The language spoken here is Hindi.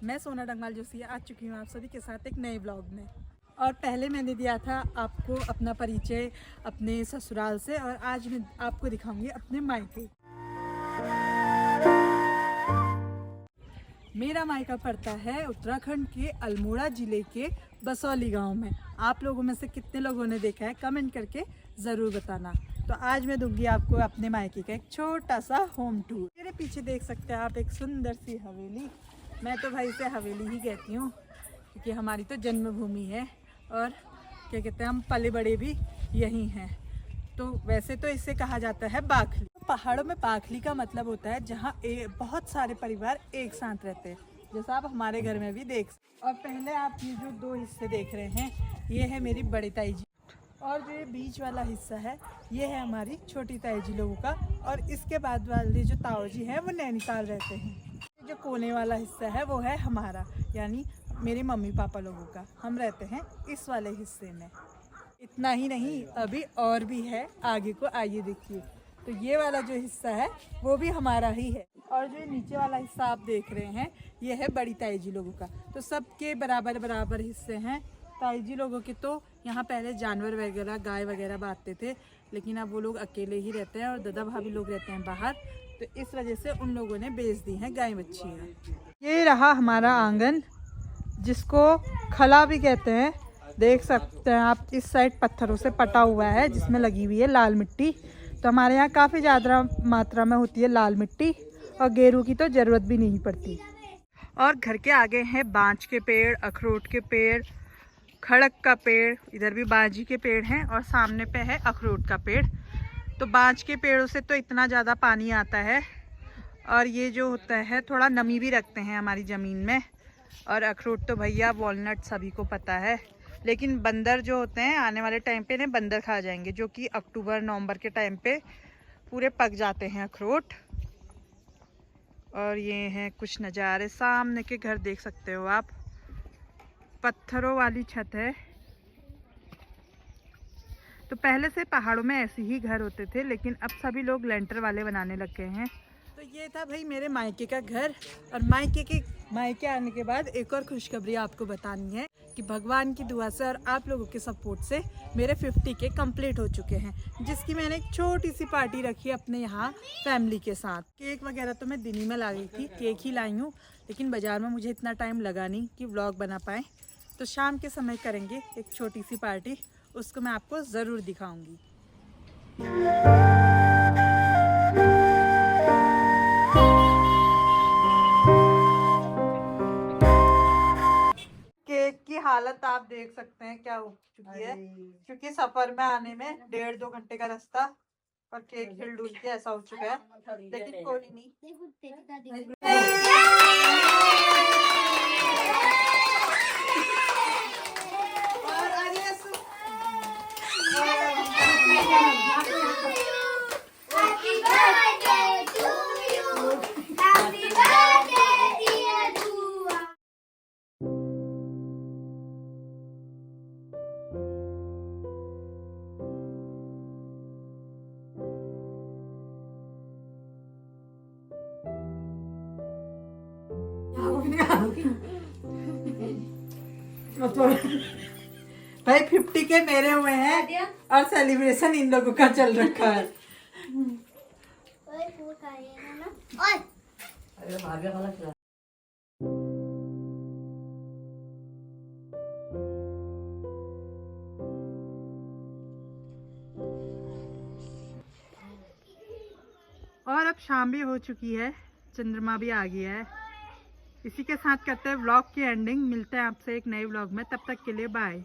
मैं सोना डंगाल जोशी आ चुकी हूँ आप सभी के साथ एक नए ब्लॉग में। और पहले मैंने दिया था आपको अपना परिचय अपने ससुराल से, और आज मैं आपको दिखाऊंगी अपने मायके। मेरा मायका पड़ता है उत्तराखंड के अल्मोड़ा जिले के बसौली गांव में। आप लोगों में से कितने लोगों ने देखा है कमेंट करके ज़रूर बताना। तो आज मैं दूंगी आपको अपने मायके का एक छोटा सा होम टूर। मेरे पीछे देख सकते हैं आप एक सुंदर सी हवेली। मैं तो भाई से हवेली ही कहती हूँ क्योंकि हमारी तो जन्मभूमि है और क्या कहते हैं हम पले बड़े भी यहीं हैं। तो वैसे तो इसे कहा जाता है बाखली। पहाड़ों में बाखली का मतलब होता है जहाँ बहुत सारे परिवार एक साथ रहते हैं, जैसा आप हमारे घर में भी देख। और पहले आप ये जो दो हिस्से देख रहे हैं ये है मेरी बड़ी ताई जी, और जो ये बीच वाला हिस्सा है ये है हमारी छोटी ताई जी लोगों का, और इसके बाद वाले जो ताऊ जी हैं वो नैनीताल रहते हैं। जो कोने वाला हिस्सा है वो है हमारा, यानी मेरे मम्मी पापा लोगों का। हम रहते हैं इस वाले हिस्से में। इतना ही नहीं, अभी और भी है, आगे को आइए देखिए। तो ये वाला जो हिस्सा है वो भी हमारा ही है, और जो नीचे वाला हिस्सा आप देख रहे हैं ये है बड़ी ताई जी लोगों का। तो सबके बराबर बराबर हिस्से हैं। ताई जी लोगों के तो यहाँ पहले जानवर वगैरह गाय वगैरह बांधते थे, लेकिन अब वो लोग अकेले ही रहते हैं और दादा भाभी लोग रहते हैं बाहर। तो इस वजह से उन लोगों ने बेच दी हैं गाय बच्चियाँ। ये रहा हमारा आंगन, जिसको खला भी कहते हैं। देख सकते हैं आप इस साइड पत्थरों से पटा हुआ है जिसमें लगी हुई है लाल मिट्टी। तो हमारे यहाँ काफ़ी ज़्यादा मात्रा में होती है लाल मिट्टी, और गेरू की तो ज़रूरत भी नहीं पड़ती। और घर के आगे हैं बांज के पेड़, अखरोट के पेड़, खड़क का पेड़, इधर भी बांजी के पेड़ हैं, और सामने पे है अखरोट का पेड़। तो बांज के पेड़ों से तो इतना ज़्यादा पानी आता है, और ये जो होता है थोड़ा नमी भी रखते हैं हमारी ज़मीन में। और अखरोट तो भैया वॉलनट सभी को पता है, लेकिन बंदर जो होते हैं आने वाले टाइम पे इन्हें बंदर खा जाएंगे, जो कि अक्टूबर नवंबर के टाइम पे पूरे पक जाते हैं अखरोट। और ये हैं कुछ नज़ारे, सामने के घर देख सकते हो आप, पत्थरों वाली छत है। तो पहले से पहाड़ों में ऐसे ही घर होते थे, लेकिन अब सभी लोग लेंटर वाले बनाने लग गए हैं। तो ये था भाई मेरे मायके का घर। और मायके आने के बाद एक और खुशखबरी आपको बतानी है कि भगवान की दुआ से और आप लोगों के सपोर्ट से मेरे 50 के कंप्लीट हो चुके हैं, जिसकी मैंने एक छोटी सी पार्टी रखी अपने यहाँ फैमिली के साथ। केक वगैरह तो मैं दिल्ली में ला गई थी, केक ही लाई हूँ, लेकिन बाज़ार में मुझे इतना टाइम लगा नहीं कि व्लॉग बना पाए। तो शाम के समय करेंगे एक छोटी सी पार्टी, उसको मैं आपको ज़रूर दिखाऊंगी। केक की हालत आप देख सकते हैं क्या हो चुकी है, क्योंकि सफर में आने में 1.5-2 घंटे का रास्ता, और केक हिल-डुल के ऐसा हो चुका है, लेकिन कोई नहीं। भाई 50 के मेरे हुए हैं और सेलिब्रेशन इन लोगों का चल रखा है। और अब शाम भी हो चुकी है, चंद्रमा भी आ गया है। इसी के साथ करते हैं व्लॉग की एंडिंग। मिलते हैं आपसे एक नए व्लॉग में, तब तक के लिए बाय।